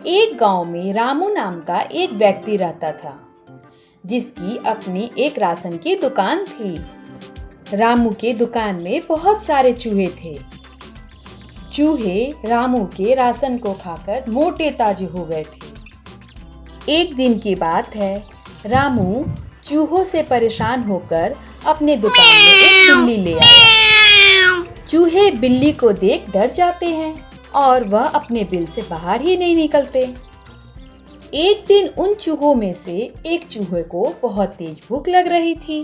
एक गांव में रामू नाम का एक व्यक्ति रहता था, जिसकी अपनी एक राशन की दुकान थी। रामू के दुकान में बहुत सारे चूहे थे। चूहे रामू के राशन को खाकर मोटे ताजे हो गए थे। एक दिन की बात है, रामू चूहों से परेशान होकर अपने दुकान में एक बिल्ली ले आया। चूहे बिल्ली को देख डर जाते हैं और वह अपने बिल से बाहर ही नहीं निकलते। एक दिन उन चूहों में से एक चूहे को बहुत तेज भूख लग रही थी।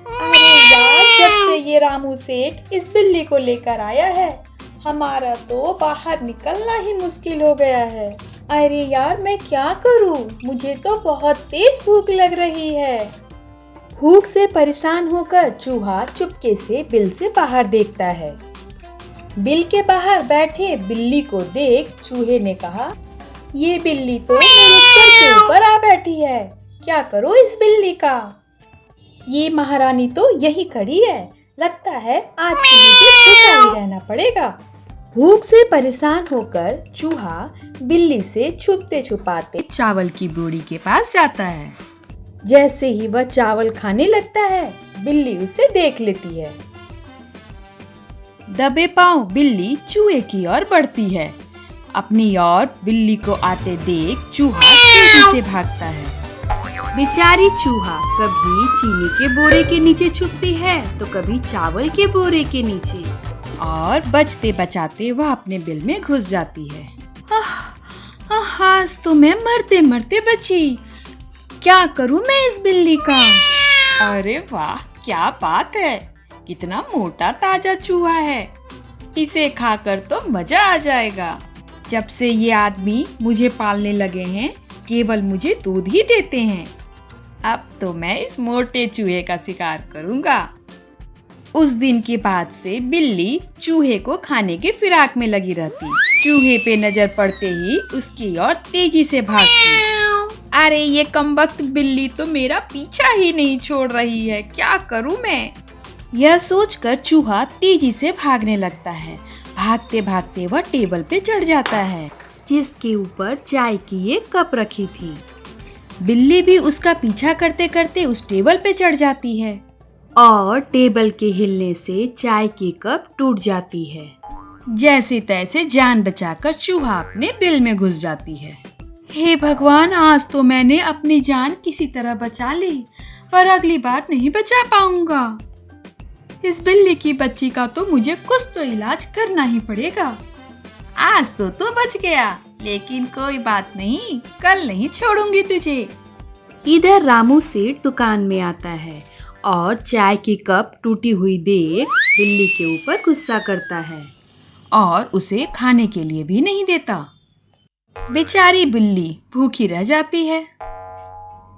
अरे यार, जब से ये रामू सेठ इस बिल्ली को लेकर आया है, हमारा तो बाहर निकलना ही मुश्किल हो गया है। अरे यार, मैं क्या करूं? मुझे तो बहुत तेज भूख लग रही है। भूख से परेशान होकर चूहा चुपके से बिल से बाहर देखता है। बिल के बाहर बैठे बिल्ली को देख चूहे ने कहा, ये बिल्ली तो मेरे सर के ऊपर आ बैठी है, क्या करो इस बिल्ली का? ये महारानी तो यही खड़ी है, लगता है आज के लिए भूखा ही रहना पड़ेगा। भूख से परेशान होकर चूहा बिल्ली से छुपते छुपाते चावल की बोरी के पास जाता है। जैसे ही वह चावल खाने लगता है, बिल्ली उसे देख लेती है। दबे पांव बिल्ली चूहे की ओर बढ़ती है। अपनी ओर बिल्ली को आते देख चूहा तेजी से भागता है। बेचारी चूहा कभी चीनी के बोरे के नीचे छुपती है तो कभी चावल के बोरे के नीचे, और बचते बचाते वह अपने बिल में घुस जाती है। आज तो मैं मरते मरते बची, क्या करूं मैं इस बिल्ली का? अरे वाह, क्या बात है, कितना मोटा ताजा चूहा है, इसे खाकर तो मजा आ जाएगा। जब से ये आदमी मुझे पालने लगे हैं, केवल मुझे दूध ही देते हैं। अब तो मैं इस मोटे चूहे का शिकार करूंगा। उस दिन के बाद से बिल्ली चूहे को खाने के फिराक में लगी रहती। चूहे पे नजर पड़ते ही उसकी ओर तेजी से भागती। अरे ये कमबख्त बिल्ली तो मेरा पीछा ही नहीं छोड़ रही है, क्या करूं मैं? यह सोचकर चूहा तेजी से भागने लगता है। भागते भागते वह टेबल पे चढ़ जाता है, जिसके ऊपर चाय की एक कप रखी थी। बिल्ली भी उसका पीछा करते करते उस टेबल पे चढ़ जाती है और टेबल के हिलने से चाय की कप टूट जाती है। जैसे तैसे जान बचाकर चूहा अपने बिल में घुस जाती है। हे भगवान, आज तो मैंने अपनी जान किसी तरह बचा ली, पर अगली बार नहीं बचा पाऊंगा। इस बिल्ली की बच्ची का तो मुझे कुछ तो इलाज करना ही पड़ेगा। आज तो तू बच गया, लेकिन कोई बात नहीं, कल नहीं छोड़ूंगी तुझे। इधर रामू सेठ दुकान में आता है और चाय की कप टूटी हुई देख बिल्ली के ऊपर गुस्सा करता है और उसे खाने के लिए भी नहीं देता। बेचारी बिल्ली भूखी रह जाती है।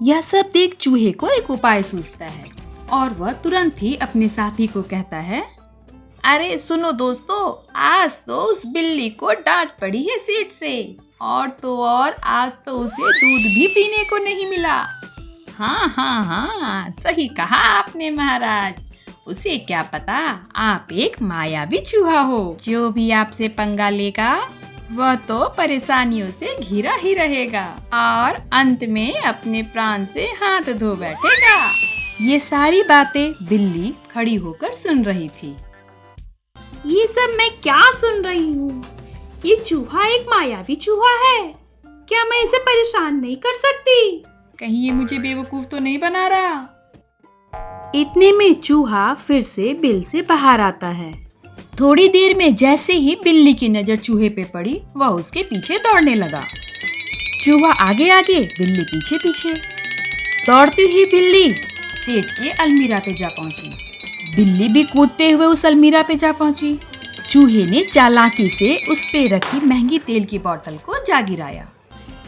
यह सब देख चूहे को एक उपाय सूझता है और वह तुरंत ही अपने साथी को कहता है, अरे सुनो दोस्तों, आज तो उस बिल्ली को डांट पड़ी है सेठ से, और तो और आज तो उसे दूध भी पीने को नहीं मिला। हाँ, सही कहा आपने महाराज, उसे क्या पता आप एक मायावी चूहा हो। जो भी आपसे पंगा लेगा वह तो परेशानियों से घिरा ही रहेगा और अंत में अपने प्राण से हाथ धो बैठेगा। ये सारी बातें बिल्ली खड़ी होकर सुन रही थी। ये सब मैं क्या सुन रही हूँ? ये चूहा एक मायावी चूहा है, क्या मैं इसे परेशान नहीं कर सकती? कहीं ये मुझे बेवकूफ तो नहीं बना रहा? इतने में चूहा फिर से बिल से बाहर आता है। थोड़ी देर में जैसे ही बिल्ली की नजर चूहे पे पड़ी, वह उसके पीछे दौड़ने लगा। चूहा आगे आगे, बिल्ली पीछे पीछे। दौड़ती हुई बिल्ली सेठ के अलमीरा पे जा पहुंची। बिल्ली भी कूदते हुए उस अलमीरा पे जा पहुंची। चूहे ने चालाकी से उस पे रखी महंगी तेल की बोतल को जा गिराया।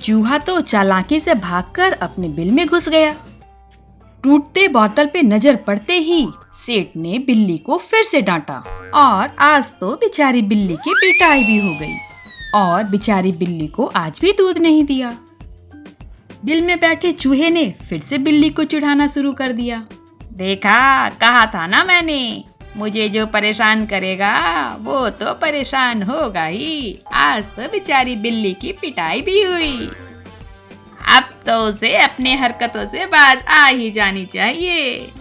चूहा तो चालाकी से भागकर अपने बिल में घुस गया। टूटते बोतल पे नजर पड़ते ही सेठ ने बिल्ली को फिर से डांटा और आज तो बेचारी बिल्ली की पिटाई भी हो गई और बेचारी बिल्ली को आज भी दूध नहीं दिया। बिल में बैठे चूहे ने फिर से बिल्ली को चिढ़ाना शुरू कर दिया। देखा, कहा था ना मैंने, मुझे जो परेशान करेगा वो तो परेशान होगा ही। आज तो बेचारी बिल्ली की पिटाई भी हुई। अब तो उसे अपने हरकतों से बाज आ ही जानी चाहिए,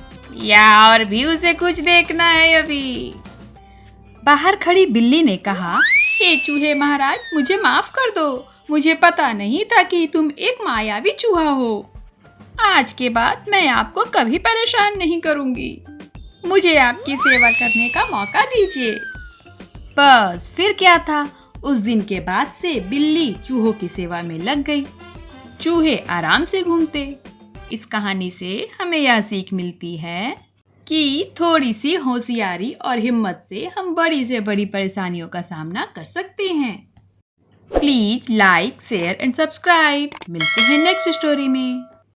या और भी उसे कुछ देखना है अभी। बाहर खड़ी बिल्ली ने कहा, हे चूहे महाराज, मुझे माफ कर दो। मुझे पता नहीं था कि तुम एक मायावी चूहा हो। आज के बाद मैं आपको कभी परेशान नहीं करूंगी। मुझे आपकी सेवा करने का मौका दीजिए। बस फिर क्या था, उस दिन के बाद से बिल्ली चूहों की सेवा में लग गई। चूहे आराम से घूमते। इस कहानी से हमें यह सीख मिलती है कि थोड़ी सी होशियारी और हिम्मत से हम बड़ी से बड़ी परेशानियों का सामना कर सकते हैं। Please like, share and subscribe. मिलते हैं नेक्स्ट स्टोरी में।